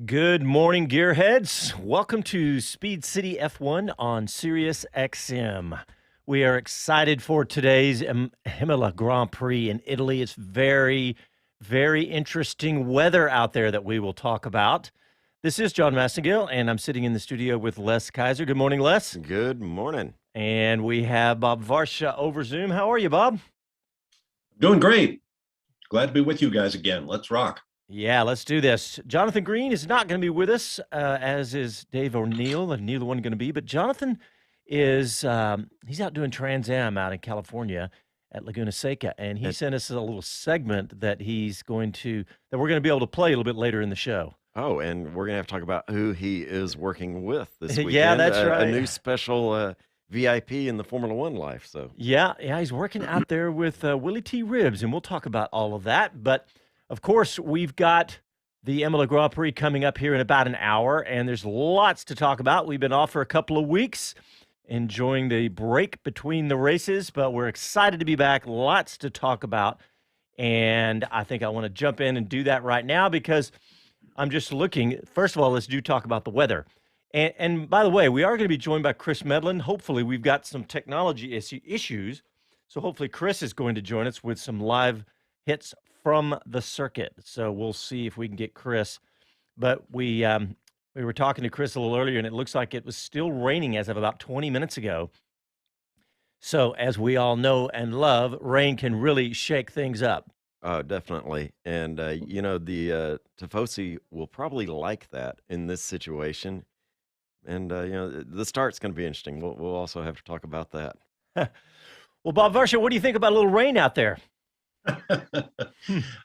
Good morning, gearheads. Welcome to Speed City F1 on SiriusXM. We are excited for today's Imola Grand Prix in Italy. It's very, very interesting weather out there that we will talk about. This is John Massengill, and I'm sitting in the studio with Les Kaiser. Good morning, Les. Good morning. And we have Bob Varsha over Zoom. How are you, Bob? Doing great. Glad to be with you guys again. Let's rock. Yeah, let's do this. Jonathan Green is not going to be with us, as is Dave O'Neill, and neither one going to be. But Jonathan is he's out doing Trans Am out in California at Laguna Seca, and he sent us a little segment that we're going to be able to play a little bit later in the show. Oh, and we're going to have to talk about who he is working with this weekend. Yeah, that's right. A new special VIP in the Formula One life. So yeah, he's working out there with Willie T. Ribbs, and we'll talk about all of that. But of course, we've got the Imola Grand Prix coming up here in about an hour, and there's lots to talk about. We've been off for a couple of weeks, enjoying the break between the races, but we're excited to be back. Lots to talk about, and I think I want to jump in and do that right now because I'm just looking. First of all, let's talk about the weather. And by the way, we are going to be joined by Chris Medland. Hopefully, we've got some technology issues, so hopefully Chris is going to join us with some live hits from the circuit. So we'll see if we can get Chris. But we were talking to Chris a little earlier, and it looks like it was still raining as of about 20 minutes ago. So as we all know and love, rain can really shake things up. oh, definitely. And, the Tifosi will probably like that in this situation. And, the start's going to be interesting. We'll also have to talk about that. Well, Bob Varsha, what do you think about a little rain out there?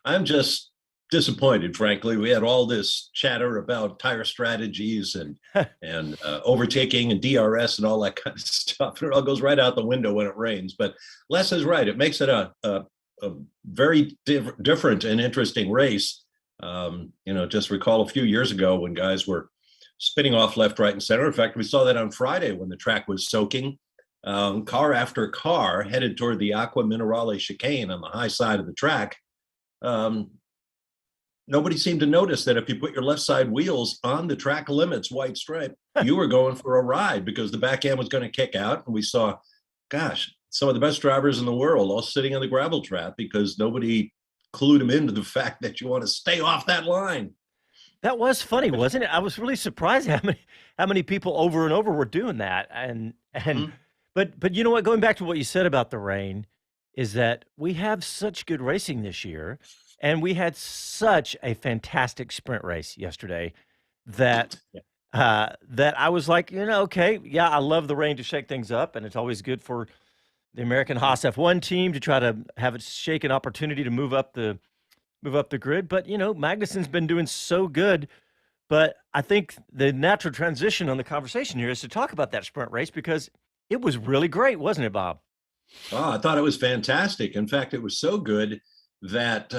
I'm just disappointed, frankly. We had all this chatter about tire strategies and overtaking and DRS and all that kind of stuff. It all goes right out the window when it rains. But Les is right. It makes it a very different and interesting race. Just recall a few years ago when guys were spinning off left, right, and center. In fact, we saw that on Friday when the track was soaking. Car after car headed toward the Aqua Minerale chicane on the high side of the track. Nobody seemed to notice that if you put your left side wheels on the track limits white stripe, you were going for a ride because the back end was going to kick out. And we saw, some of the best drivers in the world all sitting on the gravel trap because nobody clued them into the fact that you want to stay off that line. That was funny, wasn't it? I was really surprised how many people over and over were doing that. But you know what? Going back to what you said about the rain, is that we have such good racing this year, and we had such a fantastic sprint race yesterday that I was like, okay, yeah, I love the rain to shake things up, and it's always good for the American Haas F1 team to try to have a shake an opportunity to move up the grid. But Magnussen's been doing so good. But I think the natural transition on the conversation here is to talk about that sprint race because it was really great, wasn't it, Bob? Oh, I thought it was fantastic. In fact, it was so good that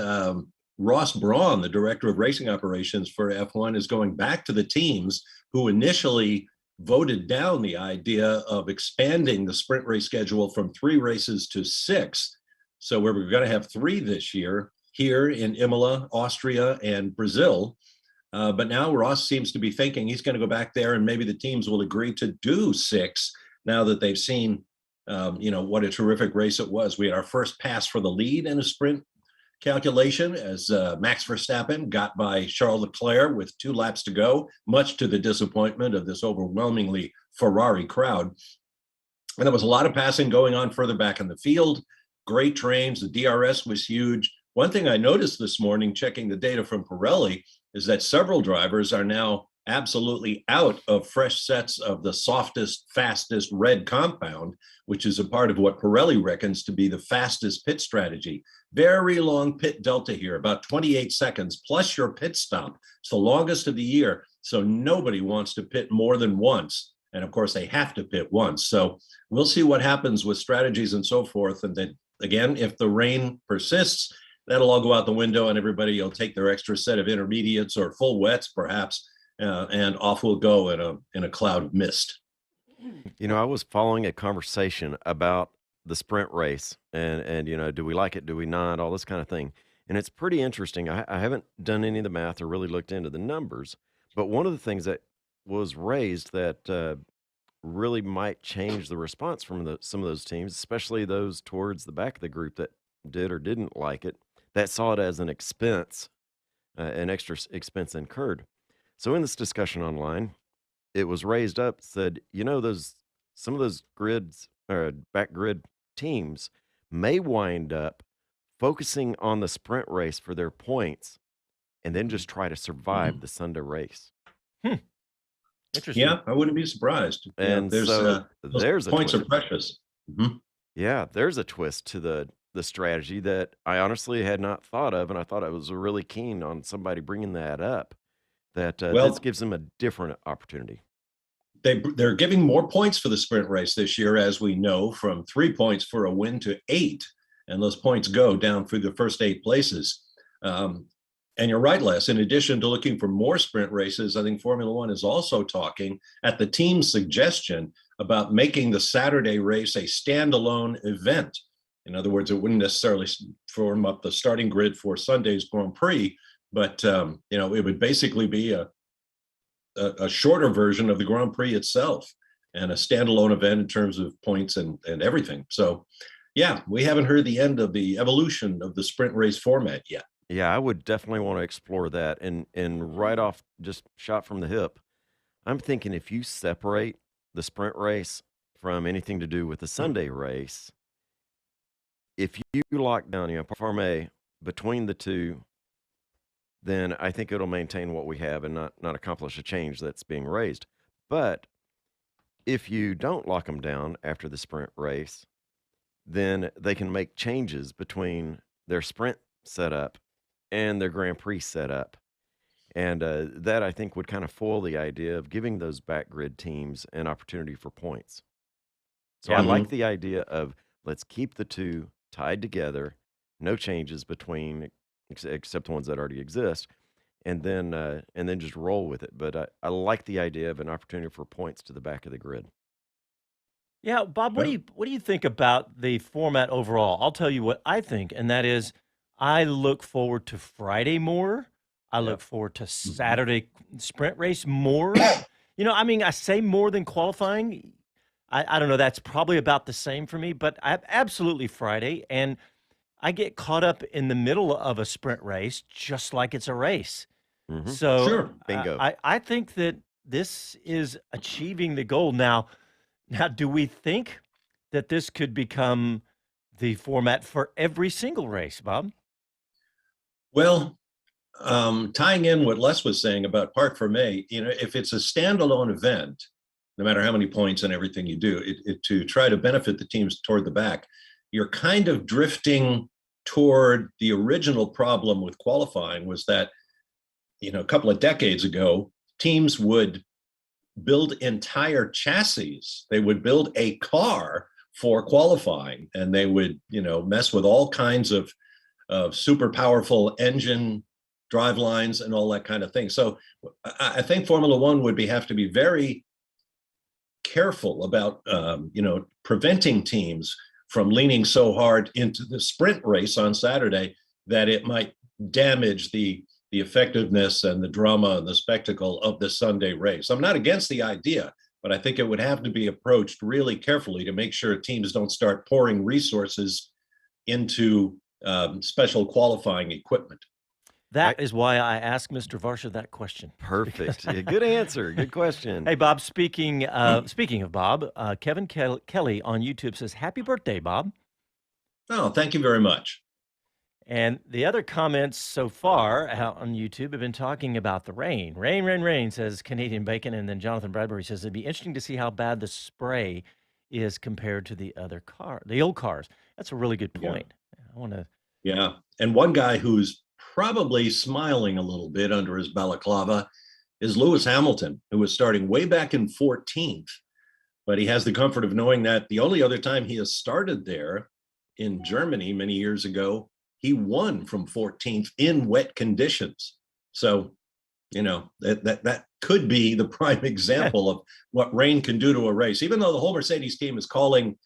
Ross Braun, the director of racing operations for F1, is going back to the teams who initially voted down the idea of expanding the sprint race schedule from 3 races to 6. So we're going to have 3 this year here in Imola, Austria, and Brazil. But now Ross seems to be thinking he's going to go back there and maybe the teams will agree to do 6 now that they've seen, what a terrific race it was. We had our first pass for the lead in a sprint calculation as Max Verstappen got by Charles Leclerc with 2 laps to go, much to the disappointment of this overwhelmingly Ferrari crowd. And there was a lot of passing going on further back in the field. Great trains. The DRS was huge. One thing I noticed this morning, checking the data from Pirelli, is that several drivers are now absolutely out of fresh sets of the softest, fastest red compound, which is a part of what Pirelli reckons to be the fastest pit strategy. Very long pit delta here, about 28 seconds, plus your pit stop. It's the longest of the year, so nobody wants to pit more than once. And of course, they have to pit once. So we'll see what happens with strategies and so forth. And then again, if the rain persists, that'll all go out the window and everybody will take their extra set of intermediates or full wets, perhaps, and off we'll go in a cloud of mist. I was following a conversation about the sprint race and do we like it? Do we not? All this kind of thing. And it's pretty interesting. I haven't done any of the math or really looked into the numbers, But one of the things that was raised that really might change the response from some of those teams, especially those towards the back of the group that did or didn't like it, that saw it as an expense, an extra expense incurred. So in this discussion online, it was raised up, said, some of those grids or back grid teams may wind up focusing on the sprint race for their points and then just try to survive the Sunday race. Interesting. Yeah, I wouldn't be surprised. And there's so those there's a points twist. are precious. Yeah, there's a twist to the strategy that I honestly had not thought of, and I thought I was really keen on somebody bringing that up, that Well, this gives them a different opportunity. they're giving more points for the sprint race this year, as we know, from 3 points for a win to 8, and those points go down through the first 8 places. And you're right, Les. In addition to looking for more sprint races, I think Formula One is also talking, at the team's suggestion, about making the Saturday race a standalone event. In other words, it wouldn't necessarily form up the starting grid for Sunday's Grand Prix, but it would basically be a shorter version of the Grand Prix itself and a standalone event in terms of points and everything. So, yeah, we haven't heard the end of the evolution of the sprint race format yet. Yeah, I would definitely want to explore that. And right off, just shot from the hip, I'm thinking if you separate the sprint race from anything to do with the Sunday race, if you lock down, Form A between the two, then I think it'll maintain what we have and not accomplish a change that's being raised. But if you don't lock them down after the sprint race, then they can make changes between their sprint setup and their Grand Prix setup. And that, I think, would kind of foil the idea of giving those back grid teams an opportunity for points. So I like the idea of let's keep the two tied together, no changes between, except the ones that already exist, and then just roll with it. But I like the idea of an opportunity for points to the back of the grid. Yeah, Bob, what do you think about the format overall? I'll tell you what I think, and that is I look forward to Friday more. I look forward to Saturday sprint race more. I say more than qualifying. I don't know. That's probably about the same for me, but absolutely Friday. And I get caught up in the middle of a sprint race just like it's a race. So Sure. Bingo. I think that this is achieving the goal. Now, do we think that this could become the format for every single race, Bob? Well, tying in what Les was saying about Parc Fermé, if it's a standalone event, no matter how many points and everything you do, to try to benefit the teams toward the back, you're kind of drifting toward the original problem with qualifying was that, a couple of decades ago, teams would build entire chassis. They would build a car for qualifying, and they would, mess with all kinds of super powerful engine drive lines and all that kind of thing. So I think Formula One would have to be very careful about, preventing teams from leaning so hard into the sprint race on Saturday that it might damage the effectiveness and the drama and the spectacle of the Sunday race. I'm not against the idea, but I think it would have to be approached really carefully to make sure teams don't start pouring resources into special qualifying equipment. That is why I asked Mr. Varsha that question. Perfect. Yeah, good answer. Good question. Hey, Bob, speaking of Bob, Kevin Kelly on YouTube says, "Happy birthday, Bob." Oh, thank you very much. And the other comments so far out on YouTube have been talking about the rain. Rain, says Canadian Bacon. And then Jonathan Bradbury says, it'd be interesting to see how bad the spray is compared to the old cars. That's a really good point. Yeah. And one guy who's probably smiling a little bit under his balaclava is Lewis Hamilton, who was starting way back in 14th. But he has the comfort of knowing that the only other time he has started there in Germany many years ago, he won from 14th in wet conditions. So, that could be the prime example of what rain can do to a race. Even though the whole Mercedes team is calling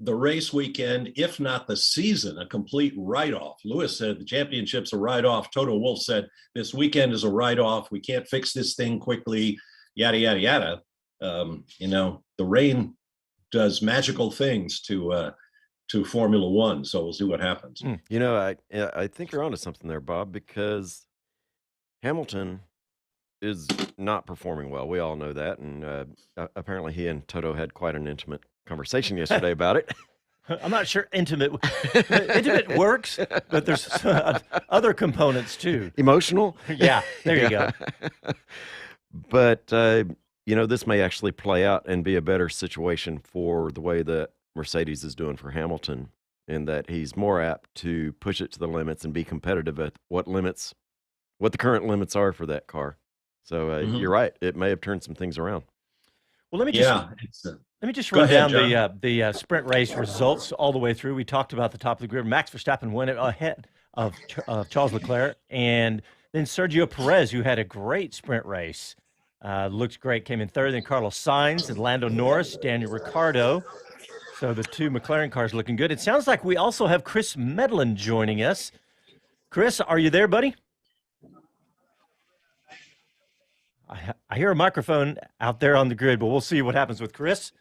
the race weekend, if not the season, a complete write-off. Lewis said the championship's a write-off. Toto Wolff said this weekend is a write-off. We can't fix this thing quickly, yada, yada, yada. The rain does magical things to Formula One. So we'll see what happens. I think you're onto something there, Bob, because Hamilton is not performing well. We all know that. And apparently he and Toto had quite an intimate conversation yesterday about it. I'm not sure intimate works, but there's other components too. Emotional? Yeah, there you go. But, this may actually play out and be a better situation for the way that Mercedes is doing for Hamilton, in that he's more apt to push it to the limits and be competitive at what the current limits are for that car. So you're right. It may have turned some things around. Well, let me just run down the sprint race results all the way through. We talked about the top of the grid. Max Verstappen went ahead of Charles Leclerc, and then Sergio Perez, who had a great sprint race, looked great, came in third. Then Carlos Sainz and Lando Norris, Daniel Ricciardo. So the two McLaren cars looking good. It sounds like we also have Chris Medland joining us. Chris, are you there, buddy? I hear a microphone out there on the grid, but we'll see what happens with Chris.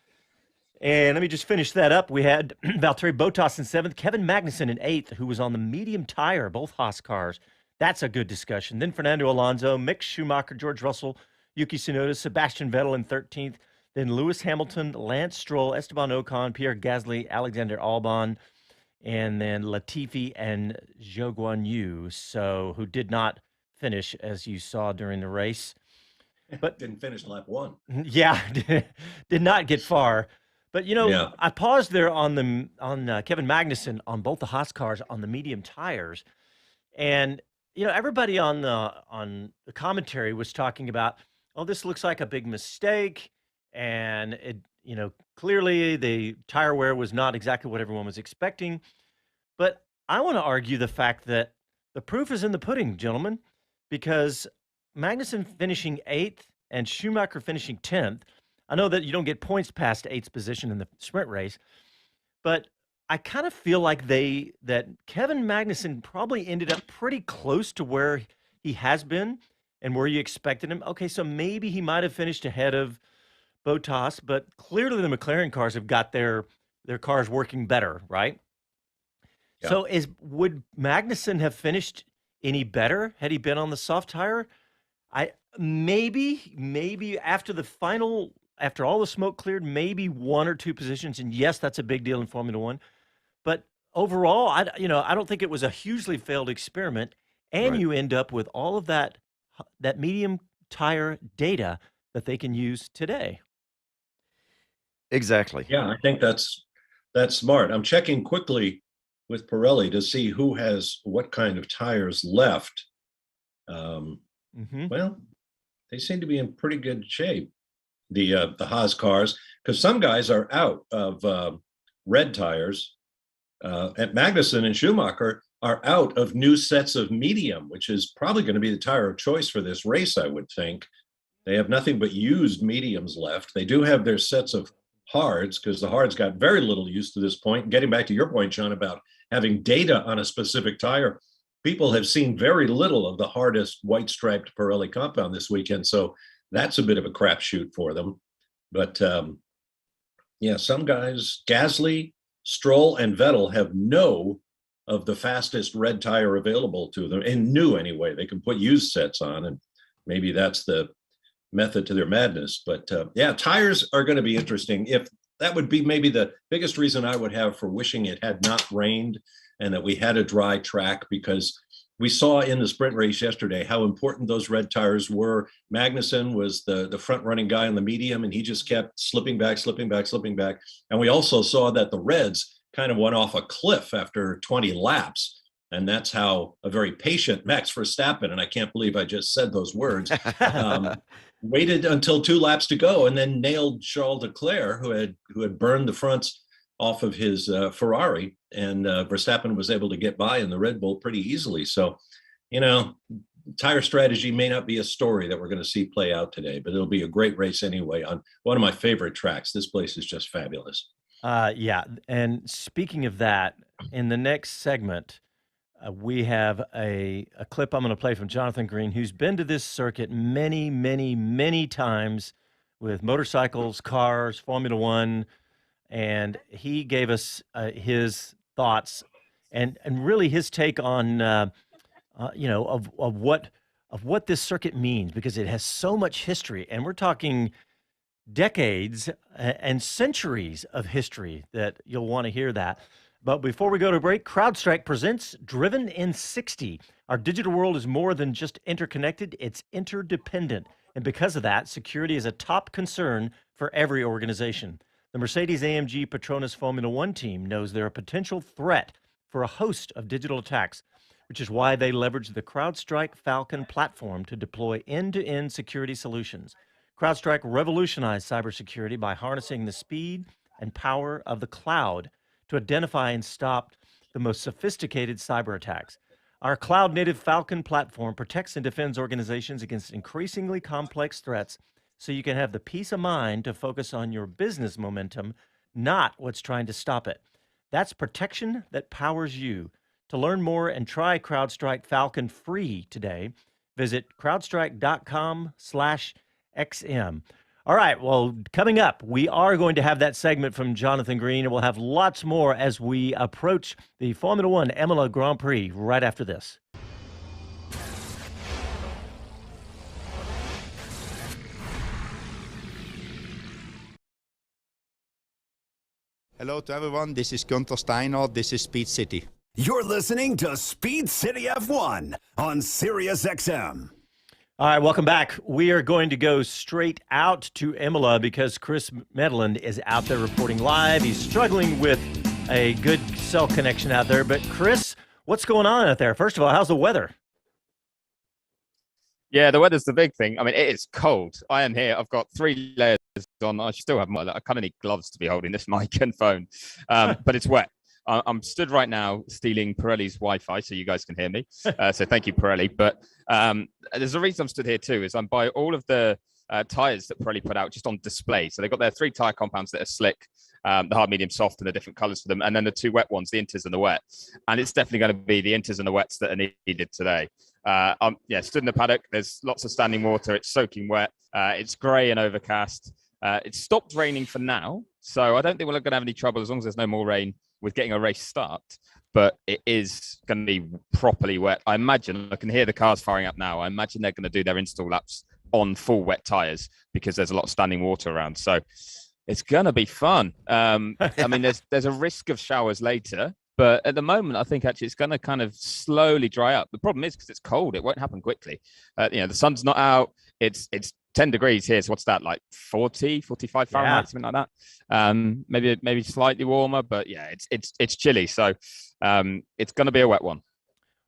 And let me just finish that up. We had Valtteri Bottas in 7th, Kevin Magnussen in 8th, who was on the medium tire, both Haas cars. That's a good discussion. Then Fernando Alonso, Mick Schumacher, George Russell, Yuki Tsunoda, Sebastian Vettel in 13th. Then Lewis Hamilton, Lance Stroll, Esteban Ocon, Pierre Gasly, Alexander Albon, and then Latifi and Zhou Guanyu, who did not finish, as you saw during the race. But didn't finish lap 1. Yeah, did not get far. But I paused there on Kevin Magnussen on both the Haas cars on the medium tires, and everybody on the commentary was talking about, oh, this looks like a big mistake, and it clearly the tire wear was not exactly what everyone was expecting. But I want to argue the fact that the proof is in the pudding, gentlemen, because Magnussen finishing 8th and Schumacher finishing 10th. I know that you don't get points past 8th position in the sprint race, but I kind of feel like that Kevin Magnussen probably ended up pretty close to where he has been and where you expected him. Okay, so maybe he might have finished ahead of Bottas, but clearly the McLaren cars have got their cars working better, right? Yeah. So would Magnussen have finished any better had he been on the soft tire? Maybe after all the smoke cleared, maybe 1 or 2 positions, and yes, that's a big deal in Formula One. But overall, I don't think it was a hugely failed experiment, and you end up with all of that medium tire data that they can use today. Exactly. Yeah, I think that's smart. I'm checking quickly with Pirelli to see who has what kind of tires left. Well, they seem to be in pretty good shape, the Haas cars, because some guys are out of red tires. And Magnussen and Schumacher are out of new sets of medium, which is probably going to be the tire of choice for this race, I would think. They have nothing but used mediums left. They do have their sets of hards, because the hards got very little use to this point. Getting back to your point, John, about having data on a specific tire, people have seen very little of the hardest white-striped Pirelli compound this weekend, so that's a bit of a crapshoot for them. But, some guys, Gasly, Stroll, and Vettel have no of the fastest red tire available to them, and new anyway. They can put used sets on, and maybe that's the method to their madness. But, tires are going to be interesting. If that would be maybe the biggest reason I would have for wishing it had not rained and that we had a dry track, because we saw in the sprint race yesterday how important those red tires were. Magnussen was the front running guy on the medium, and he just kept slipping back. And we also saw that the reds kind of went off a cliff after 20 laps. And that's how a very patient Max Verstappen, and I can't believe I just said those words, waited until 2 laps to go and then nailed Charles Leclerc, who had burned the fronts off of his Ferrari, and Verstappen was able to get by in the Red Bull pretty easily. So, tire strategy may not be a story that we're going to see play out today, but it'll be a great race anyway on one of my favorite tracks. This place is just fabulous. Yeah, and speaking of that, in the next segment, we have a clip I'm going to play from Jonathan Green, who's been to this circuit many, many, many times with motorcycles, cars, Formula One, and he gave us his thoughts and really his take on of what this circuit means, because it has so much history, and we're talking decades and centuries of history that you'll want to hear that. But before we go to break, CrowdStrike presents Driven in 60. Our digital world is more than just interconnected, it's interdependent. And because of that, security is a top concern for every organization. The Mercedes-AMG Petronas Formula One team knows they're a potential threat for a host of digital attacks, which is why they leverage the CrowdStrike Falcon platform to deploy end-to-end security solutions. CrowdStrike revolutionized cybersecurity by harnessing the speed and power of the cloud to identify and stop the most sophisticated cyber attacks. Our cloud-native Falcon platform protects and defends organizations against increasingly complex threats, so you can have the peace of mind to focus on your business momentum, not what's trying to stop it. That's protection that powers you. To learn more and try CrowdStrike Falcon free today, visit crowdstrike.com/XM. All right, well, coming up, we are going to have that segment from Jonathan Green, and we'll have lots more as we approach the Formula One Imola Grand Prix right after this. Hello to everyone, this is Gunther Steiner, this is Speed City. You're listening to Speed City F1 on SiriusXM. All right, welcome back. We are going to go straight out to Imola because Chris Medland is out there reporting live. He's struggling with a good cell connection out there. But Chris, what's going on out there? First of all, how's the weather? Yeah, the weather's the big thing. I mean, it is cold. I am here. I've got 3 layers on. I still have I kind of need gloves to be holding this mic and phone, but it's wet. I'm stood right now stealing Pirelli's Wi-Fi so you guys can hear me. So thank you, Pirelli. But there's a reason I'm stood here too, is I'm by all of the tires that Pirelli put out just on display. So they've got their 3 tire compounds that are slick, the hard, medium, soft, and the different colors for them. And then the 2 wet ones, the inters and the wet. And it's definitely going to be the inters and the wets that are needed today. Stood in the paddock. There's lots of standing water. It's soaking wet. It's grey and overcast. It's stopped raining for now. So I don't think we're going to have any trouble as long as there's no more rain with getting a race start, but it is going to be properly wet. I imagine, I can hear the cars firing up now. I imagine they're going to do their install laps on full wet tires because there's a lot of standing water around. So it's going to be fun. I mean, there's a risk of showers later, but at the moment, I think actually it's going to kind of slowly dry up. The problem is because it's cold, it won't happen quickly. The sun's not out. It's 10 degrees here. So what's that, like 40, 45 Fahrenheit, something like that? Maybe slightly warmer, but yeah, it's chilly. So it's going to be a wet one.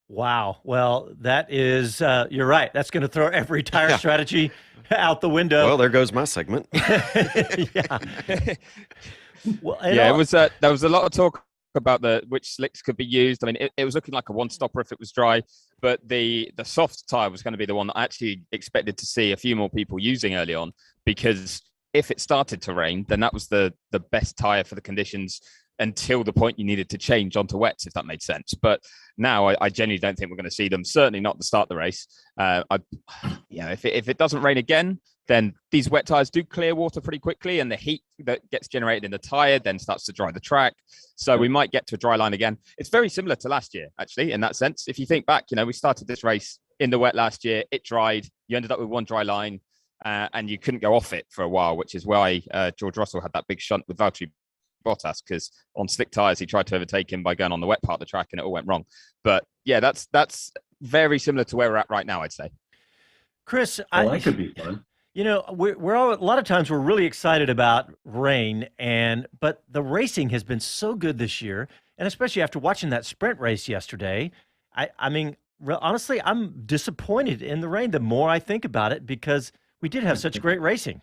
Wow. Well, that is, you're right. That's going to throw every tire strategy out the window. Well, there goes my segment. Yeah. Well, it was, there was a lot of talk about which slicks could be used. I mean, it was looking like a one-stopper if it was dry, but the soft tire was going to be the one that I actually expected to see a few more people using early on, because if it started to rain, then that was the best tire for the conditions until the point you needed to change onto wets, if that made sense. But now I genuinely don't think we're going to see them, certainly not to start the race. If it doesn't rain again, then these wet tires do clear water pretty quickly, and the heat that gets generated in the tire then starts to dry the track. So we might get to a dry line again. It's very similar to last year, actually, in that sense. If you think back, we started this race in the wet last year, it dried, you ended up with one dry line, and you couldn't go off it for a while, which is why George Russell had that big shunt with Valtteri Bottas, because on slick tires he tried to overtake him by going on the wet part of the track and it all went wrong. But yeah, that's very similar to where we're at right now, I'd say. Chris, that could be fun. We're all, a lot of times we're really excited about rain, but the racing has been so good this year, and especially after watching that sprint race yesterday. I mean, honestly, I'm disappointed in the rain the more I think about it, because we did have such great racing.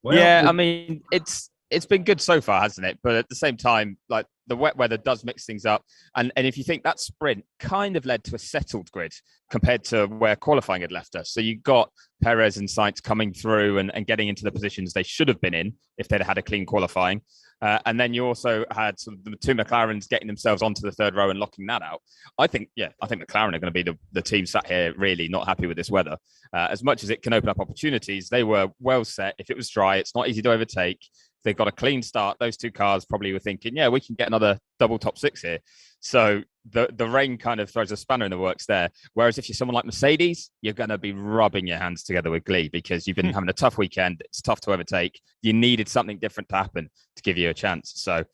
Well, yeah, I mean, it's it's been good so far, hasn't it? But at the same time, like the wet weather does mix things up. And if you think that sprint kind of led to a settled grid compared to where qualifying had left us. So you got Perez and Sainz coming through and getting into the positions they should have been in if they'd had a clean qualifying. And then you also had sort of the two McLarens getting themselves onto the third row and locking that out. I think McLaren are going to be the team sat here really not happy with this weather. As much as it can open up opportunities, they were well set. If it was dry, it's not easy to overtake. They've got a clean start. Those two cars probably were thinking, yeah, we can get another double top six here. So the rain kind of throws a spanner in the works there. Whereas if you're someone like Mercedes, you're going to be rubbing your hands together with glee because you've been having a tough weekend. It's tough to overtake. You needed something different to happen to give you a chance. So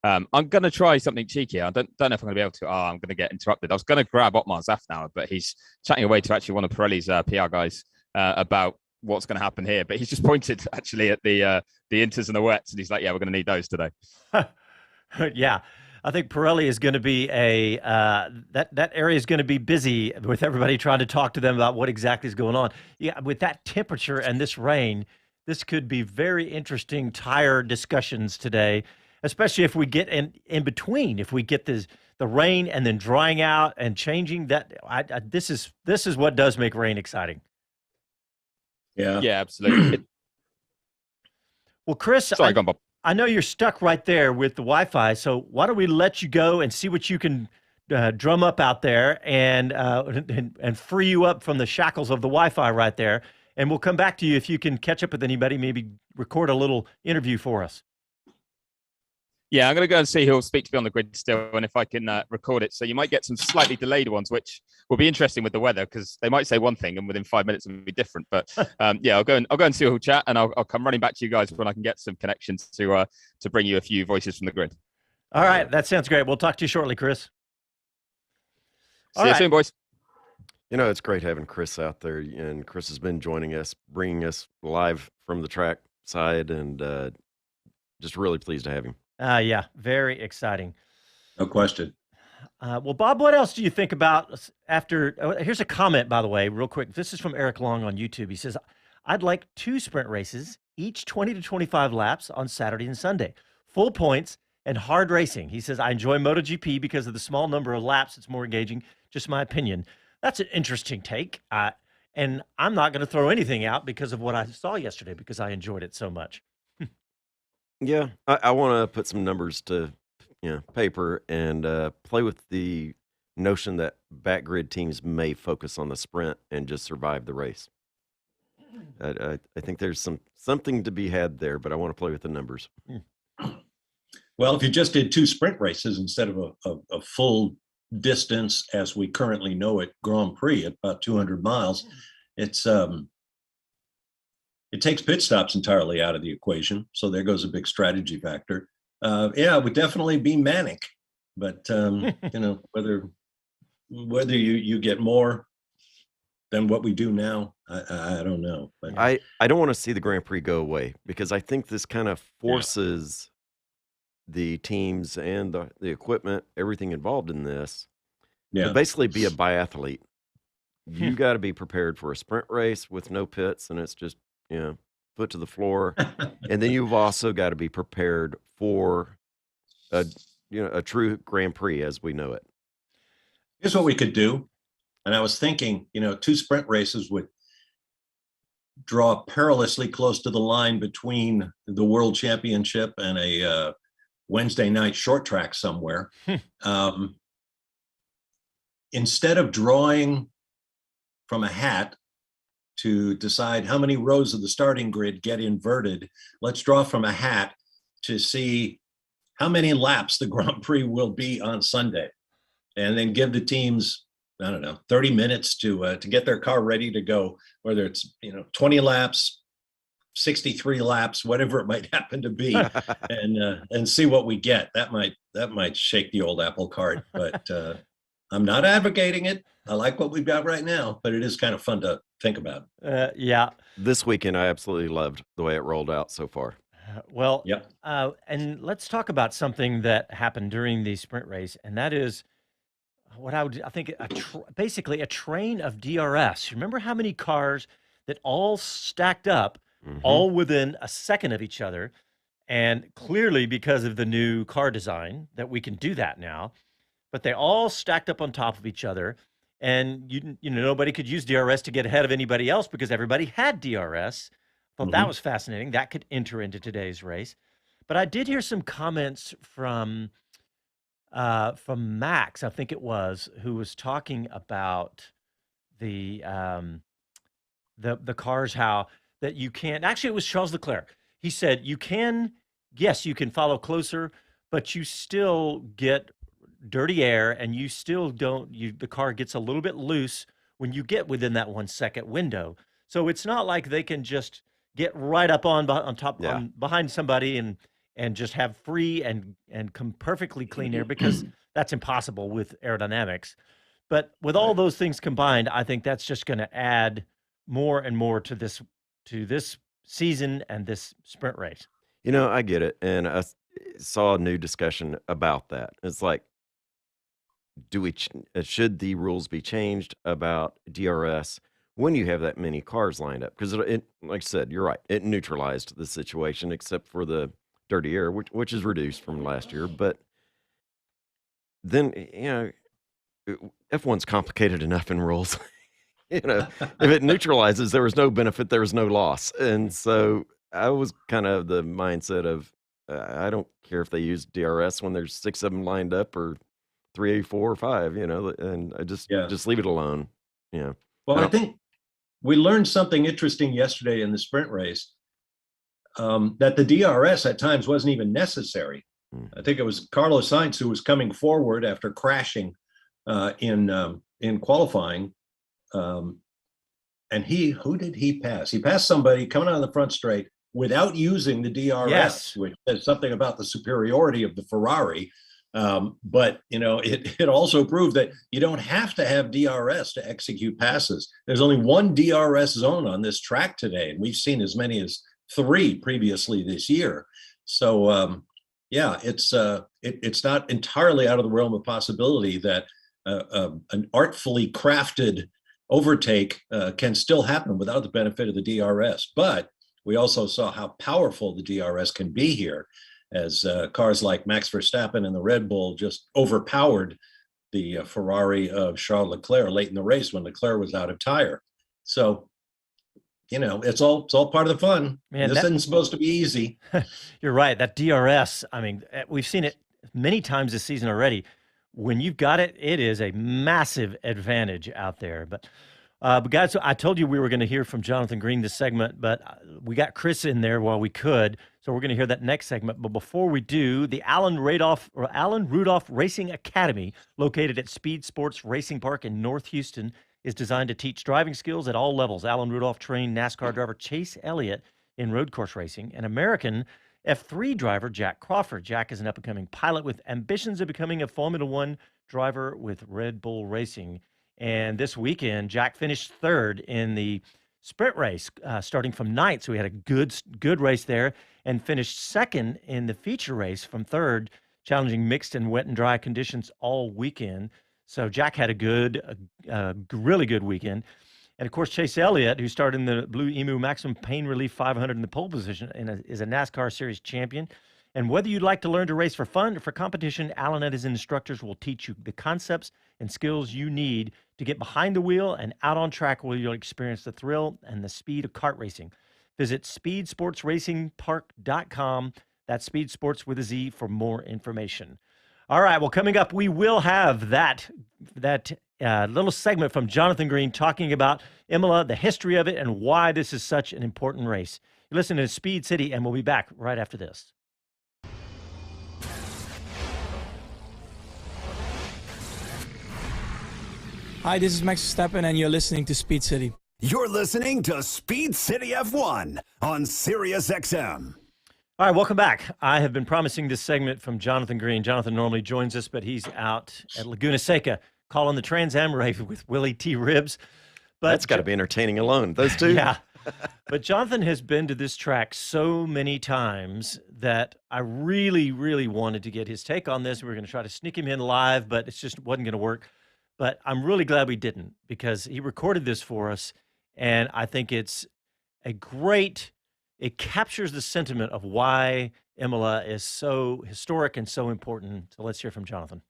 I'm going to try something cheeky. I don't know if I'm going to be able to. I'm going to get interrupted. I was going to grab Otmar Zafnauer, but he's chatting away to actually one of Pirelli's PR guys about what's going to happen here. But he's just pointed actually at the inters and the wets, and he's like, yeah, we're going to need those today. Yeah. I think Pirelli is going to be that area is going to be busy with everybody trying to talk to them about what exactly is going on. Yeah, with that temperature and this rain, this could be very interesting tire discussions today, especially if we get in between. If we get the rain and then drying out and changing that, this is what does make rain exciting. Yeah, absolutely. Well, Chris, sorry, go on, Bob. I know you're stuck right there with the Wi-Fi, so why don't we let you go and see what you can drum up out there and free you up from the shackles of the Wi-Fi right there, and we'll come back to you if you can catch up with anybody, maybe record a little interview for us. Yeah, I'm going to go and see who'll speak to me on the grid still, and if I can record it. So you might get some slightly delayed ones, which will be interesting with the weather because they might say one thing and within 5 minutes it'll be different. But yeah, I'll go and see who'll chat, and I'll come running back to you guys when I can get some connections to bring you a few voices from the grid. All right, that sounds great. We'll talk to you shortly, Chris. See you soon, boys. You know, it's great having Chris out there, and Chris has been joining us, bringing us live from the track side, and just really pleased to have him. Yeah, very exciting. No question. Well, Bob, what else do you think about after? Here's a comment, by the way, real quick. This is from Eric Long on YouTube. He says, I'd like 2 sprint races, each 20 to 25 laps on Saturday and Sunday. Full points and hard racing. He says, I enjoy MotoGP because of the small number of laps. It's more engaging. Just my opinion. That's an interesting take. And I'm not going to throw anything out because of what I saw yesterday because I enjoyed it so much. Yeah, I want to put some numbers to paper and play with the notion that back-grid teams may focus on the sprint and just survive the race. I think there's something to be had there, but I want to play with the numbers. Well, if you just did 2 sprint races instead of a full distance as we currently know it, Grand Prix at about 200 miles, it takes pit stops entirely out of the equation. So there goes a big strategy factor. Yeah, it would definitely be manic, but whether you get more than what we do now, I don't know. But I don't want to see the Grand Prix go away because I think this kind of forces the teams and the equipment, everything involved in this, to basically be a biathlete. You got to be prepared for a sprint race with no pits, and it's just foot to the floor. And then you've also got to be prepared for a true Grand Prix as we know it. Here's what we could do. And I was thinking, 2 sprint races would draw perilously close to the line between the World Championship and a Wednesday night short track somewhere. Instead of drawing from a hat to decide how many rows of the starting grid get inverted, let's draw from a hat to see how many laps the Grand Prix will be on Sunday, and then give the teams, 30 minutes to get their car ready to go, whether it's 20 laps, 63 laps, whatever it might happen to be, and see what we get. That might shake the old apple cart, but I'm not advocating it. I like what we've got right now, but it is kind of fun to think about. Yeah. This weekend, I absolutely loved the way it rolled out so far. Well, and let's talk about something that happened during the sprint race, and that is what I think basically a train of DRS. Remember how many cars that all stacked up, all within a second of each other, And clearly because of the new car design that we can do that now, but they all stacked up on top of each other. And nobody could use DRS to get ahead of anybody else because everybody had DRS. Thought that was fascinating. That could enter into today's race. But I did hear some comments from Max, I think it was, who was talking about the cars, how that you can't. Actually, it was Charles Leclerc. He said you can follow closer, but you still get dirty air, and you still the car gets a little bit loose when you get within that 1 second window. So it's not like they can just get right up on top behind somebody and just have free and perfectly clean air, because that's impossible with aerodynamics. But with all those things combined, I think that's just going to add more and more to this season and this sprint race. I get it, and I saw a new discussion about that. It's like, should the rules be changed about DRS when you have that many cars lined up? Because it, like I said, you're right, it neutralized the situation except for the dirty air, which is reduced from last year. But then, F1's complicated enough in rules. If it neutralizes, there was no benefit, there was no loss. And so I was kind of the mindset of, I don't care if they use DRS when there's 6 of them lined up, or 3, 4, or 5, and I just leave it alone. Yeah. Well, I think we learned something interesting yesterday in the sprint race, that the DRS at times wasn't even necessary. I think it was Carlos Sainz who was coming forward after crashing in qualifying. And who did he pass? He passed somebody coming out of the front straight without using the DRS, which says something about the superiority of the Ferrari. But it also proved that you don't have to have DRS to execute passes. There's only one DRS zone on this track today, and we've seen as many as 3 previously this year. So it's not entirely out of the realm of possibility that an artfully crafted overtake can still happen without the benefit of the DRS. But we also saw how powerful the DRS can be here, as cars like Max Verstappen and the Red Bull just overpowered the Ferrari of Charles Leclerc late in the race when Leclerc was out of tire. So, it's all part of the fun. Man, this isn't supposed to be easy. You're right. That DRS, I mean, we've seen it many times this season already. When you've got it, it is a massive advantage out there. But guys, I told you we were going to hear from Jonathan Green this segment, but we got Chris in there while we could. So we're going to hear that next segment. But before we do, the Alan Rudolph Racing Academy, located at Speed Sports Racing Park in North Houston, is designed to teach driving skills at all levels. Alan Rudolph trained NASCAR driver Chase Elliott in road course racing, and American F3 driver Jack Crawford. Jack is an up-and-coming pilot with ambitions of becoming a Formula One driver with Red Bull Racing. And this weekend, Jack finished 3rd in the sprint race, starting from 9th. So he had a good race there, and finished 2nd in the feature race from 3rd, challenging mixed and wet and dry conditions all weekend. So Jack had a really good weekend. And, of course, Chase Elliott, who started in the Blue Emu Maximum Pain Relief 500 in the pole position, and is a NASCAR Series champion. And whether you'd like to learn to race for fun or for competition, Alan and his instructors will teach you the concepts and skills you need to get behind the wheel and out on track, where you'll experience the thrill and the speed of kart racing. Visit speedsportsracingpark.com. That's Speed Sports with a Z for more information. All right, well, coming up, we will have that little segment from Jonathan Green talking about Imola, the history of it, and why this is such an important race. You're listening to Speed City, and we'll be back right after this. Hi, this is Max Verstappen, and you're listening to Speed City. You're listening to Speed City F1 on SiriusXM. All right, welcome back. I have been promising this segment from Jonathan Green. Jonathan normally joins us, but he's out at Laguna Seca calling the Trans Am race with Willie T. Ribs. But that's got to be entertaining alone, those two. Yeah. But Jonathan has been to this track so many times that I really, really wanted to get his take on this. We were going to try to sneak him in live, but it just wasn't going to work. But I'm really glad we didn't, because he recorded this for us, and I think it's it captures the sentiment of why Imola is so historic and so important. So let's hear from Jonathan.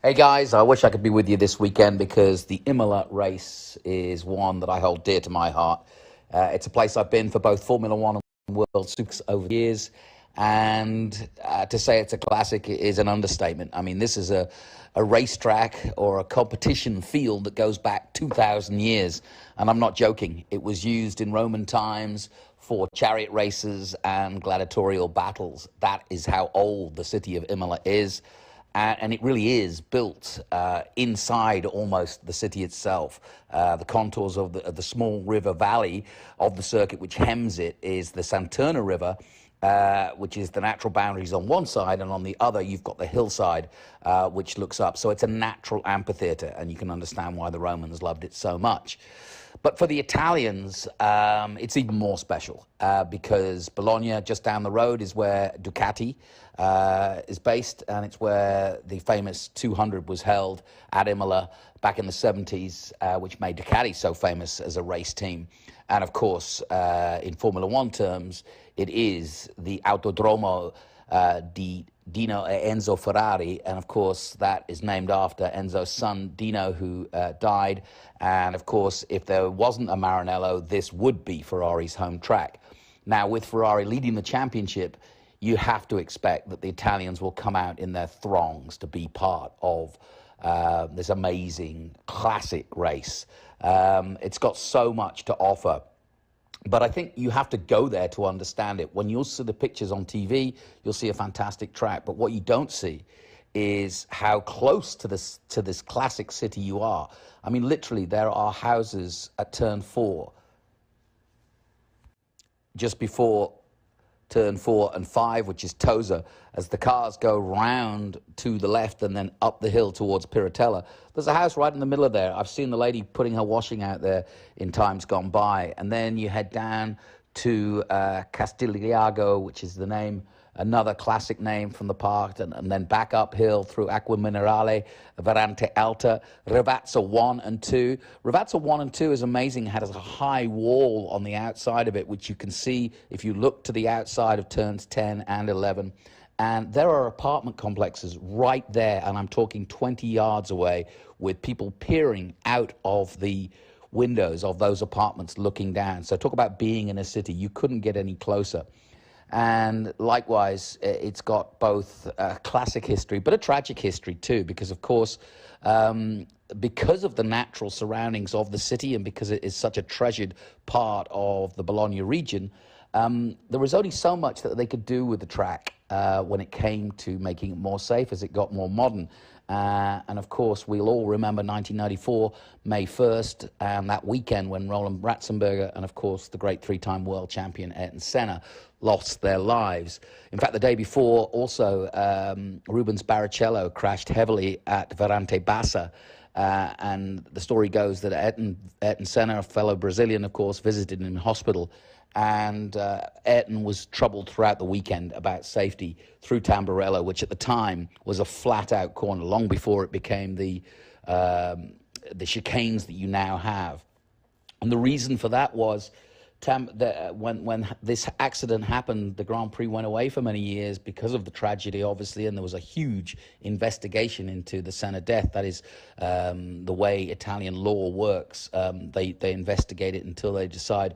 Hey guys, I wish I could be with you this weekend because the Imola race is one that I hold dear to my heart. It's a place I've been for both Formula One and World Supers over the years, and to say it's a classic is an understatement. I mean, this is a racetrack or a competition field that goes back 2,000 years, and I'm not joking. It was used in Roman times for chariot races and gladiatorial battles. That is how old the city of Imola is. And it really is built inside almost the city itself. The contours of the small river valley of the circuit which hems it is the Santerna River, which is the natural boundaries on one side, and on the other you've got the hillside which looks up. So it's a natural amphitheater, and you can understand why the Romans loved it so much. But for the Italians, it's even more special because Bologna, just down the road, is where Ducati is based, and it's where the famous 200 was held at Imola back in the 70s, which made Ducati so famous as a race team. And of course, in Formula One terms, it is the Autodromo di Dino Enzo Ferrari, and of course that is named after Enzo's son Dino, who died. And of course, if there wasn't a Maranello, this would be Ferrari's home track. Now, with Ferrari leading the championship, you have to expect that the Italians will come out in their throngs to be part of this amazing classic race. It's got so much to offer. But I think you have to go there to understand it. When you'll see the pictures on TV, you'll see a fantastic track. But what you don't see is how close to this classic city you are. I mean, literally, there are houses at turn 4, just before turn 4 and 5, which is Tosa, as the cars go round to the left and then up the hill towards Piratella. There's a house right in the middle of there. I've seen the lady putting her washing out there in times gone by. And then you head down to Castigliago, which is the name, another classic name from the park, and then back uphill through Acqua Minerale, Verante Alta, Ravazza 1 and 2. Ravazza 1 and 2 is amazing. It has a high wall on the outside of it, which you can see if you look to the outside of turns 10 and 11. And there are apartment complexes right there, and I'm talking 20 yards away, with people peering out of the windows of those apartments looking down. So talk about being in a city. You couldn't get any closer. And likewise, it's got both a classic history, but a tragic history too, because of course, because of the natural surroundings of the city and because it is such a treasured part of the Bologna region, there was only so much that they could do with the track when it came to making it more safe as it got more modern. And of course, we'll all remember 1994, May 1st, and that weekend when Roland Ratzenberger and, of course, the great three-time world champion Ayrton Senna lost their lives. In fact, the day before, also, Rubens Barrichello crashed heavily at Verante Bassa. And the story goes that Ayrton Senna, a fellow Brazilian, of course, visited him in hospital. And Ayrton was troubled throughout the weekend about safety through Tamburello, which at the time was a flat-out corner, long before it became the chicanes that you now have. And the reason for that was when this accident happened, the Grand Prix went away for many years because of the tragedy, obviously, and there was a huge investigation into the Senna death. That is the way Italian law works. They investigate it until they decide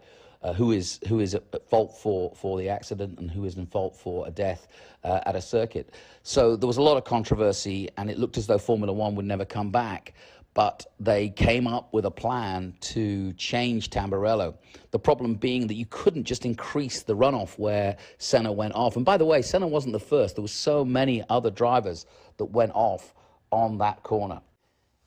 who is at fault for the accident and who is in fault for a death at a circuit. So there was a lot of controversy, and it looked as though Formula One would never come back. But they came up with a plan to change Tamburello. The problem being that you couldn't just increase the runoff where Senna went off. And by the way, Senna wasn't the first. There were so many other drivers that went off on that corner.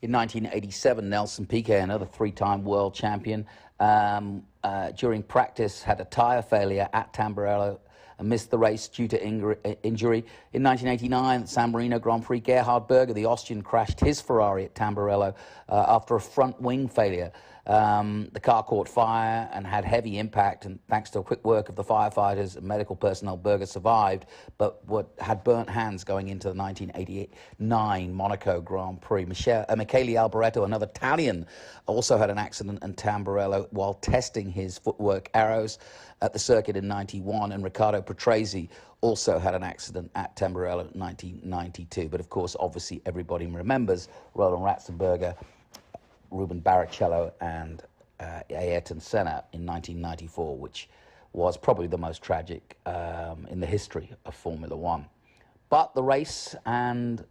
In 1987, Nelson Piquet, another three-time world champion, during practice had a tire failure at Tamburello and missed the race due to injury. In 1989, at San Marino Grand Prix, Gerhard Berger, the Austrian, crashed his Ferrari at Tamburello after a front wing failure. The car caught fire and had heavy impact, and thanks to quick work of the firefighters and medical personnel, Berger survived, but had burnt hands going into the 1989 Monaco Grand Prix. Michele Alboreto, another Italian, also had an accident in Tamburello while testing his footwork arrows at the circuit in 91, and Riccardo Patrese also had an accident at Tamburello in 1992. But of course, obviously, everybody remembers Roland Ratzenberger, Ruben Barrichello, and Ayrton Senna in 1994, which was probably the most tragic in the history of Formula One. But the race and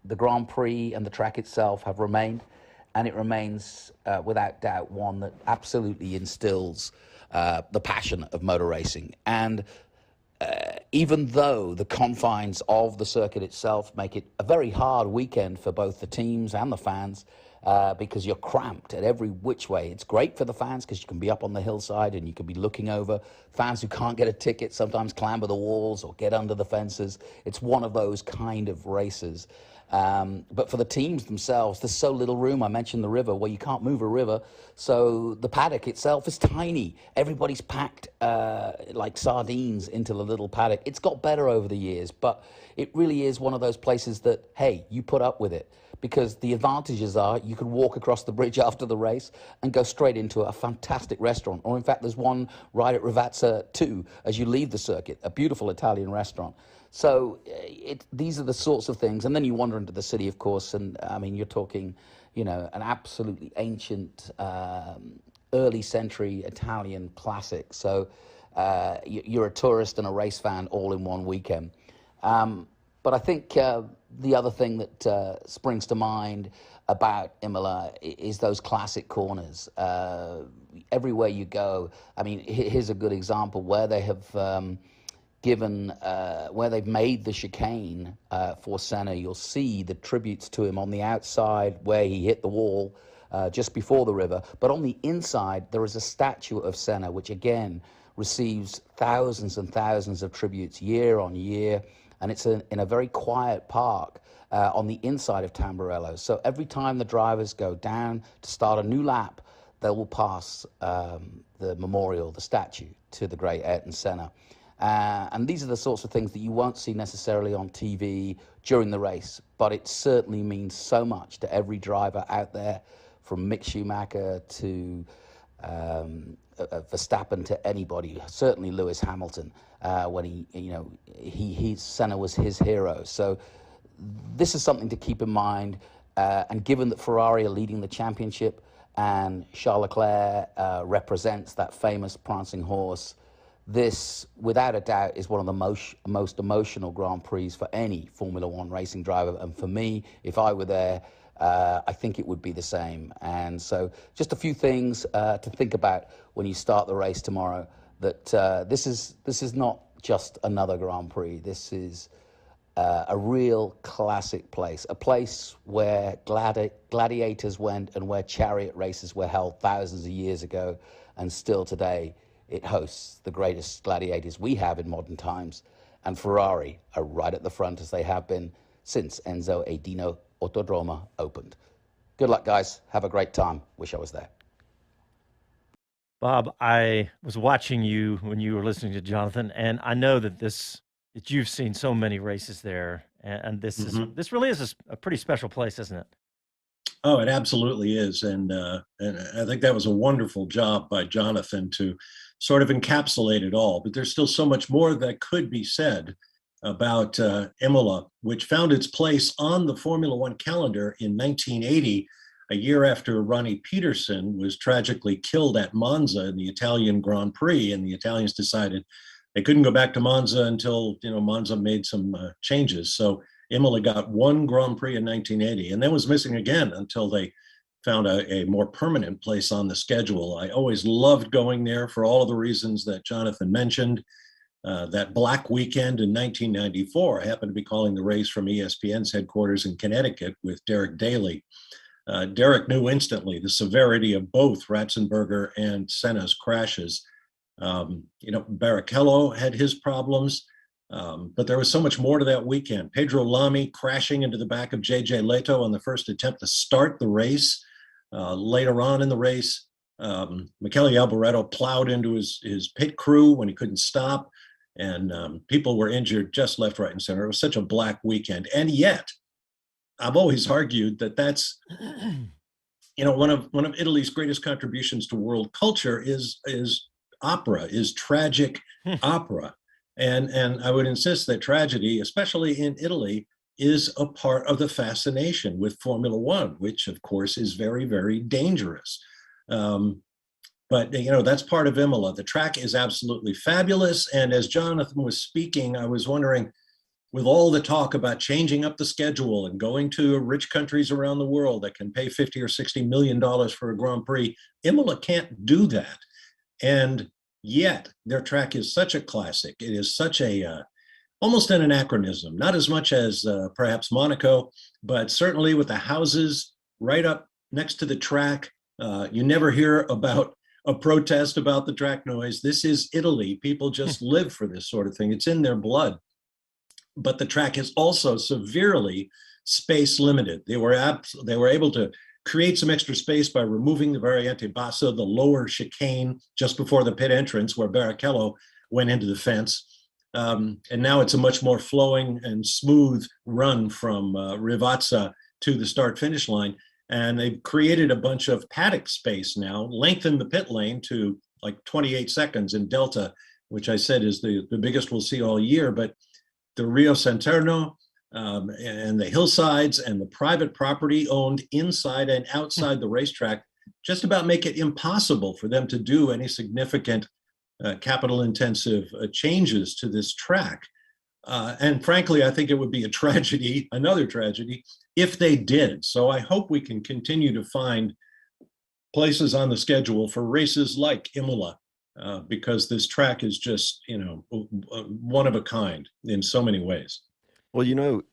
the Grand Prix and the track itself have remained, and it remains without doubt one that absolutely instills the passion of motor racing. And even though the confines of the circuit itself make it a very hard weekend for both the teams and the fans, because you're cramped at every which way. It's great for the fans because you can be up on the hillside and you can be looking over. Fans who can't get a ticket sometimes clamber the walls or get under the fences. It's one of those kind of races. But for the teams themselves, there's so little room. I mentioned the river, where you can't move a river. So the paddock itself is tiny. Everybody's packed like sardines into the little paddock. It's got better over the years, but it really is one of those places that, hey, you put up with it. Because the advantages are you can walk across the bridge after the race and go straight into a fantastic restaurant. Or in fact, there's one right at Ravazza 2 as you leave the circuit, a beautiful Italian restaurant. So these are the sorts of things. And then you wander into the city, of course, and I mean, you're talking, you know, an absolutely ancient, early century Italian classic. So you're a tourist and a race fan all in one weekend. But I think the other thing that springs to mind about Imola is those classic corners. Everywhere you go, I mean, here's a good example where they have where they've made the chicane for Senna. You'll see the tributes to him on the outside where he hit the wall just before the river. But on the inside, there is a statue of Senna, which again receives thousands and thousands of tributes year on year. And it's in a very quiet park on the inside of Tamburello. So every time the drivers go down to start a new lap, they will pass the memorial, the statue to the great Ayrton Senna. And these are the sorts of things that you won't see necessarily on TV during the race, but it certainly means so much to every driver out there, from Mick Schumacher to Verstappen to anybody, certainly Lewis Hamilton, when Senna was his hero. So this is something to keep in mind. And given that Ferrari are leading the championship and Charles Leclerc represents that famous prancing horse, this, without a doubt, is one of the most emotional Grand Prix for any Formula One racing driver. And for me, if I were there, I think it would be the same. And so just a few things to think about when you start the race tomorrow, that this is not just another Grand Prix. This is a real classic place, a place where gladiators went and where chariot races were held thousands of years ago, and still today it hosts the greatest gladiators we have in modern times. And Ferrari are right at the front, as they have been since Enzo e Dino Autodromo opened. Good luck, guys. Have a great time. Wish I was there. Bob, I was watching you when you were listening to Jonathan, and I know that you've seen so many races there, and this really is a pretty special place, isn't it? Oh, it absolutely is, and I think that was a wonderful job by Jonathan to sort of encapsulate it all. But there's still so much more that could be said about Imola, which found its place on the Formula One calendar in 1980, a year after Ronnie Peterson was tragically killed at Monza in the Italian Grand Prix, and the Italians decided they couldn't go back to Monza until Monza made some changes. So Imola got one Grand Prix in 1980, and then was missing again until they found a more permanent place on the schedule. I always loved going there for all of the reasons that Jonathan mentioned. That Black Weekend in 1994, I happened to be calling the race from ESPN's headquarters in Connecticut with Derek Daly. Derek knew instantly the severity of both Ratzenberger and Senna's crashes. Barrichello had his problems, but there was so much more to that weekend. Pedro Lamy crashing into the back of J.J. Leto on the first attempt to start the race. Later on in the race, Michele Alboreto plowed into his pit crew when he couldn't stop, and people were injured just left, right, and center. It was such a black weekend. And yet, I've always argued that that's, one of Italy's greatest contributions to world culture is opera, is tragic opera. And I would insist that tragedy, especially in Italy, is a part of the fascination with Formula One, which of course is very, very dangerous. But that's part of Imola. The track is absolutely fabulous. And as Jonathan was speaking, I was wondering, with all the talk about changing up the schedule and going to rich countries around the world that can pay $50 or $60 million for a Grand Prix, Imola can't do that. And yet their track is such a classic. It is such a almost an anachronism, not as much as perhaps Monaco, but certainly with the houses right up next to the track. You never hear about a protest about the track noise. This is Italy. People just live for this sort of thing. It's in their blood. But the track is also severely space limited. They were able to create some extra space by removing the Variante Bassa, the lower chicane, just before the pit entrance where Barrichello went into the fence. And now it's a much more flowing and smooth run from Rivazza to the start-finish line. And they've created a bunch of paddock space now, lengthened the pit lane to like 28 seconds in Delta, which I said is the biggest we'll see all year. But the Rio Santerno and the hillsides and the private property owned inside and outside the racetrack just about make it impossible for them to do any significant capital-intensive changes to this track. And frankly, I think it would be a tragedy, another tragedy, if they did. So I hope we can continue to find places on the schedule for races like Imola, because this track is just, one of a kind in so many ways. Well, you're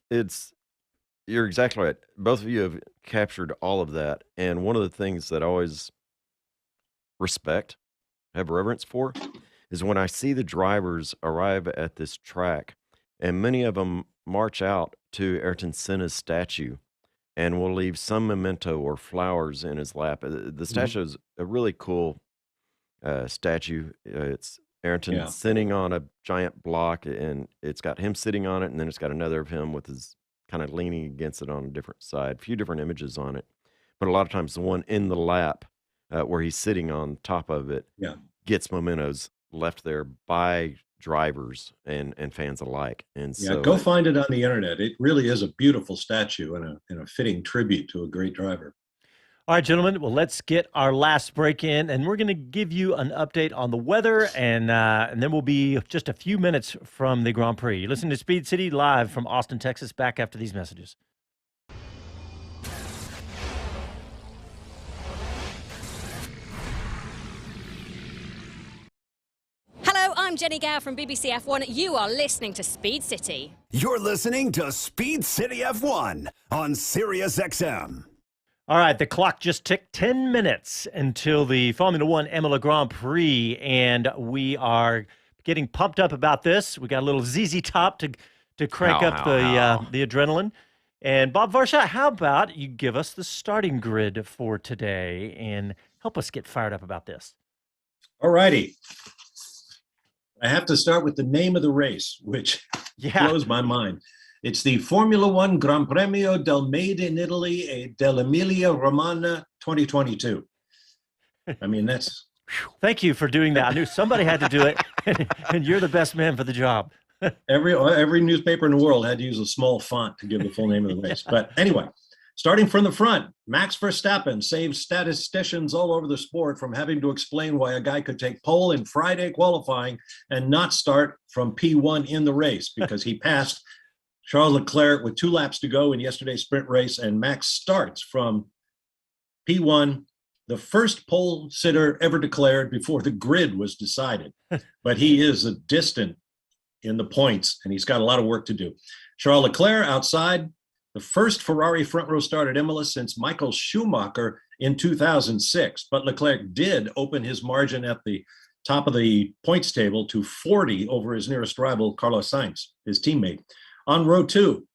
exactly right. Both of you have captured all of that. And one of the things that I always have reverence for, is when I see the drivers arrive at this track, and many of them march out to Ayrton Senna's statue and will leave some memento or flowers in his lap. The statue is a really cool statue. It's Ayrton sitting on a giant block, and it's got him sitting on it, and then it's got another of him with his kind of leaning against it on a different side, a few different images on it. But a lot of times the one in the lap where he's sitting on top of it gets mementos left there by drivers and fans alike. And so go find it on the internet. It really is a beautiful statue and a fitting tribute to a great driver. All right, gentlemen, well, let's get our last break in, and we're going to give you an update on the weather, and then we'll be just a few minutes from the Grand Prix. You listen to Speed City live from Austin, Texas, back after these messages. I'm Jenny Gow from BBC F1. You are listening to Speed City. You're listening to Speed City F1 on SiriusXM. All right, the clock just ticked 10 minutes until the Formula One Imola Grand Prix, and we are getting pumped up about this. We got a little ZZ Top to crank up the adrenaline. And Bob Varsha, how about you give us the starting grid for today and help us get fired up about this? All righty. I have to start with the name of the race, which blows my mind. It's the Formula One Gran Premio del Made in Italy e dell'Emilia Romagna 2022. I mean, that's... Thank you for doing that. I knew somebody had to do it, and you're the best man for the job. Every newspaper in the world had to use a small font to give the full name of the race. But anyway, starting from the front, Max Verstappen saves statisticians all over the sport from having to explain why a guy could take pole in Friday qualifying and not start from P1 in the race, because he passed Charles Leclerc with 2 laps to go in yesterday's sprint race, and Max starts from P1, the first pole sitter ever declared before the grid was decided. But he is a distant in the points, and he's got a lot of work to do. Charles Leclerc outside, the first Ferrari front row start at Imola since Michael Schumacher in 2006. But Leclerc did open his margin at the top of the points table to 40 over his nearest rival, Carlos Sainz, his teammate. On row 2,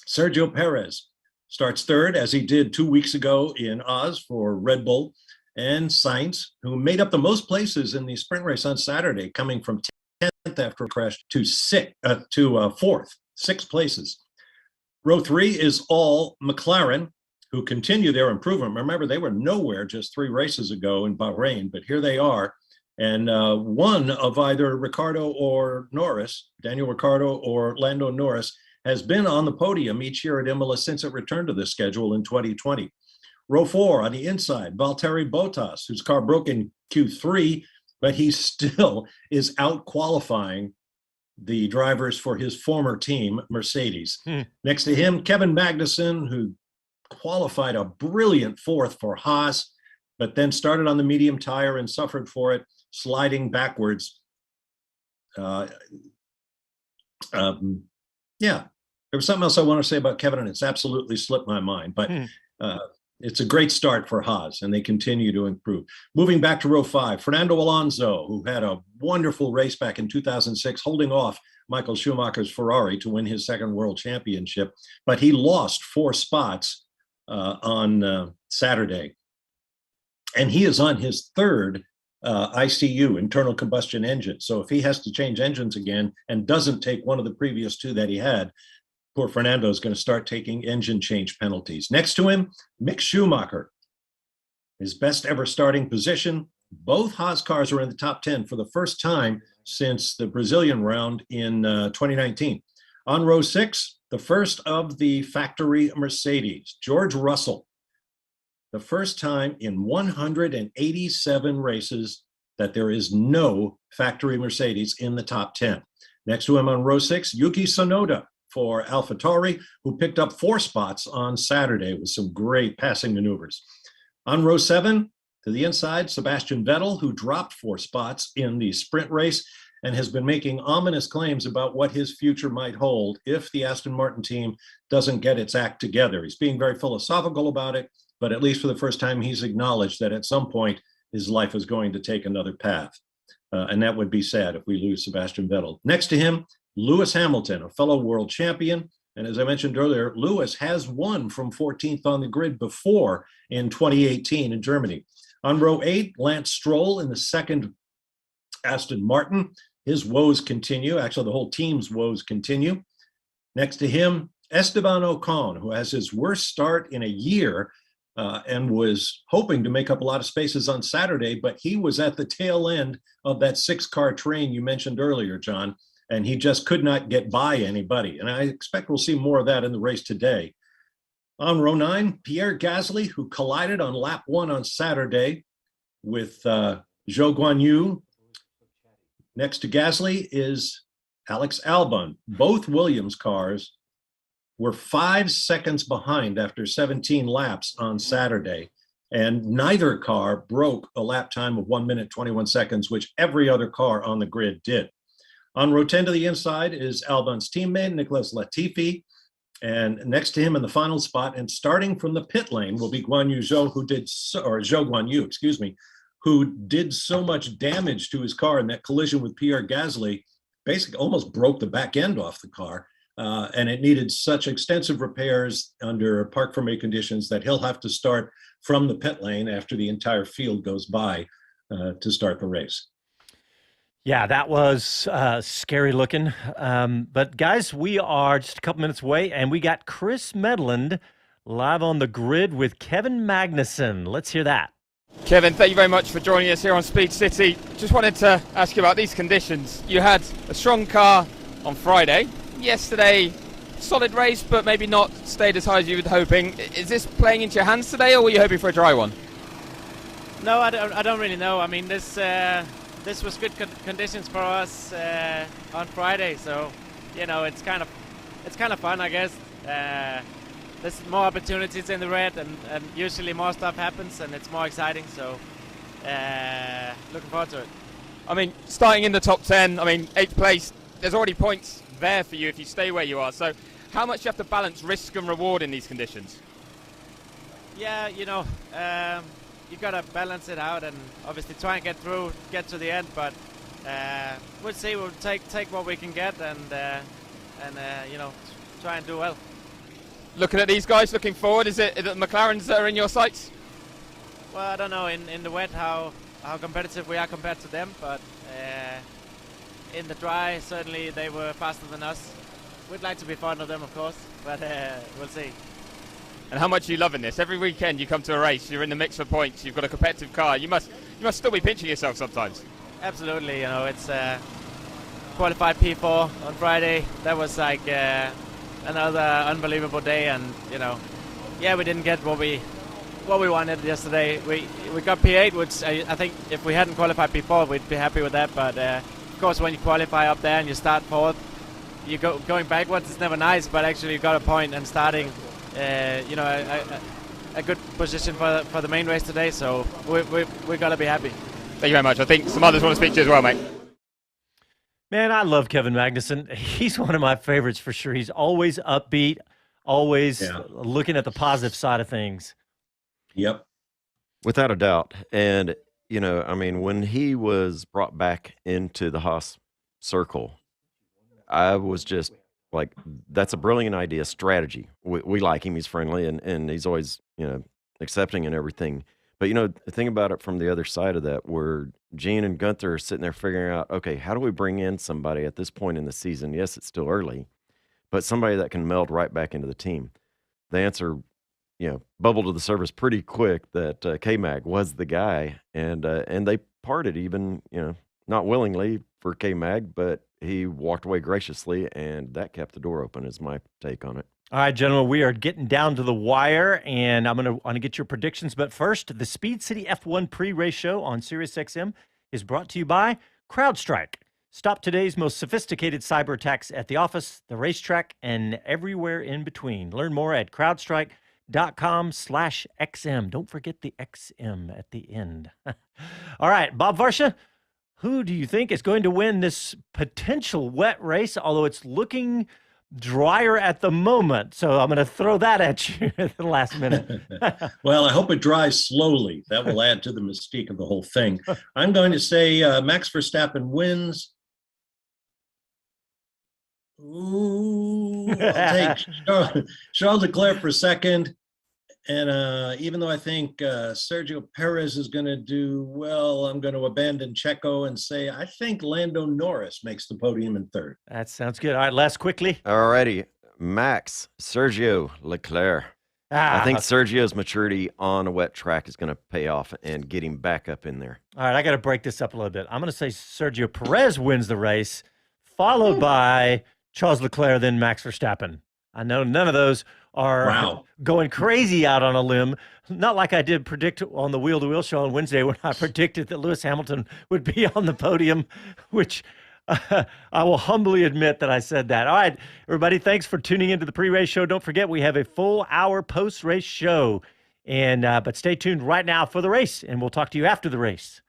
Sergio Perez starts third, as he did 2 weeks ago in Oz for Red Bull. And Sainz, who made up the most places in the sprint race on Saturday, coming from 10th after a crash to fourth, 6 places. Row 3 is all McLaren, who continue their improvement. Remember, they were nowhere just 3 races ago in Bahrain, but here they are. And one of either Ricciardo or Norris, Daniel Ricciardo or Lando Norris, has been on the podium each year at Imola since it returned to this schedule in 2020. Row 4 on the inside, Valtteri Bottas, whose car broke in Q3, but he still is out qualifying the drivers for his former team, Mercedes. Next to him, Kevin Magnussen, who qualified a brilliant 4th for Haas, but then started on the medium tire and suffered for it, sliding backwards. Yeah, there was something else I want to say about Kevin, and it's absolutely slipped my mind, but it's a great start for Haas, and they continue to improve. Moving back to row 5, Fernando Alonso, who had a wonderful race back in 2006, holding off Michael Schumacher's Ferrari to win his 2nd world championship, but he lost 4 spots on Saturday. And he is on his 3rd ICU, internal combustion engine. So if he has to change engines again and doesn't take one of the previous 2 that he had, poor Fernando is going to start taking engine change penalties. Next to him, Mick Schumacher, his best ever starting position. Both Haas cars are in the top 10 for the first time since the Brazilian round in 2019. On row 6, the first of the factory Mercedes, George Russell. The first time in 187 races that there is no factory Mercedes in the top 10. Next to him on row 6, Yuki Tsunoda for AlphaTauri, who picked up 4 spots on Saturday with some great passing maneuvers. On row 7, to the inside, Sebastian Vettel, who dropped 4 spots in the sprint race and has been making ominous claims about what his future might hold if the Aston Martin team doesn't get its act together. He's being very philosophical about it, but at least for the first time, he's acknowledged that at some point his life is going to take another path. And that would be sad if we lose Sebastian Vettel. Next to him, Lewis Hamilton, a fellow world champion. And as I mentioned earlier, Lewis has won from 14th on the grid before in 2018 in Germany. On row 8, Lance Stroll in the 2nd Aston Martin. His woes continue. Actually, the whole team's woes continue. Next to him, Esteban Ocon, who has his worst start in a year and was hoping to make up a lot of spaces on Saturday, but he was at the tail end of that 6-car train you mentioned earlier, John, and he just could not get by anybody. And I expect we'll see more of that in the race today. On row 9, Pierre Gasly, who collided on lap 1 on Saturday with Zhou Guanyu. Next to Gasly is Alex Albon. Both Williams cars were 5 seconds behind after 17 laps on Saturday, and neither car broke a lap time of 1 minute, 21 seconds, which every other car on the grid did. On row 10 to the inside is Albon's teammate, Nicholas Latifi. And next to him in the final spot, and starting from the pit lane, will be Zhou Guanyu, excuse me, who did so much damage to his car in that collision with Pierre Gasly, basically almost broke the back end off the car. And it needed such extensive repairs under parc fermé conditions that he'll have to start from the pit lane after the entire field goes by to start the race. Yeah, that was scary looking. But guys, we are just a couple minutes away, and we got Chris Medland live on the grid with Kevin Magnussen. Let's hear that. Kevin, thank you very much for joining us here on Speed City. Just wanted to ask you about these conditions. You had a strong car on Friday. Yesterday, solid race, but maybe not stayed as high as you were hoping. Is this playing into your hands today, or were you hoping for a dry one? No, I don't really know. I mean, this was good conditions for us on Friday, so you know it's kind of fun, I guess. There's more opportunities in the red, and usually more stuff happens, and it's more exciting. So looking forward to it. I mean, starting in the top 10, I mean, 8th place. There's already points there for you if you stay where you are. So how much do you have to balance risk and reward in these conditions? Yeah, you know, you've got to balance it out and obviously try and get to the end. But we'll see. We'll take what we can get and you know, try and do well. looking at these guys, looking forward, is it the McLarens that are in your sights? Well, I don't know in the wet how competitive we are compared to them, but in the dry, certainly they were faster than us. We'd like to be fond of them, of course, but we'll see. And how much are you loving this? Every weekend you come to a race, you're in the mix for points, you've got a competitive car. You must still be pinching yourself sometimes. Absolutely, it's qualified P4 on Friday. That was like another unbelievable day, and yeah, we didn't get what we wanted yesterday. We got P8, which I think if we hadn't qualified P4, we'd be happy with that. But of course, when you qualify up there and you start fourth, you going backwards. It's never nice, but actually you got a point and starting. A good position for the main race today, so we got to be happy. Thank you very much. I think some others want to speak to you as well, mate. Man, I love Kevin Magnussen. He's one of my favorites for sure. He's always upbeat, always looking at the positive side of things. Yep. Without a doubt. And, when he was brought back into the Haas circle, I was just like, that's a brilliant idea, strategy. We like him. He's friendly, and he's always, accepting and everything. But, the thing about it from the other side of that, where Gene and Gunther are sitting there figuring out, okay, how do we bring in somebody at this point in the season? Yes, it's still early, but somebody that can meld right back into the team. The answer, bubbled to the surface pretty quick that K-Mag was the guy, and they parted even, not willingly for K-Mag, but he walked away graciously, and that kept the door open is my take on it. All right, gentlemen, we are getting down to the wire, and I'm going to get your predictions. But first, the Speed City F1 pre-race show on SiriusXM is brought to you by CrowdStrike. Stop today's most sophisticated cyber attacks at the office, the racetrack, and everywhere in between. Learn more at crowdstrike.com/XM. Don't forget the XM at the end. All right, Bob Varsha, who do you think is going to win this potential wet race, although it's looking drier at the moment? So I'm going to throw that at you at the last minute. Well, I hope it dries slowly. That will add to the mystique of the whole thing. I'm going to say Max Verstappen wins. Ooh, I'll take Charles Leclerc for second. And even though I think Sergio Perez is going to do well, I'm going to abandon Checo and say I think Lando Norris makes the podium in third. That sounds good. All right, Les, quickly. All righty. Max, Sergio Leclerc. I think Sergio's maturity on a wet track is going to pay off and get him back up in there. All right, I got to break this up a little bit. I'm going to say Sergio Perez wins the race, followed by Charles Leclerc, then Max Verstappen. I know none of those are going crazy out on a limb, not like I did predict on the wheel-to-wheel show on Wednesday when I predicted that Lewis Hamilton would be on the podium, which I will humbly admit that I said that. All right, everybody, thanks for tuning into the pre-race show. Don't forget, we have a full hour post-race show, and but stay tuned right now for the race, and we'll talk to you after the race.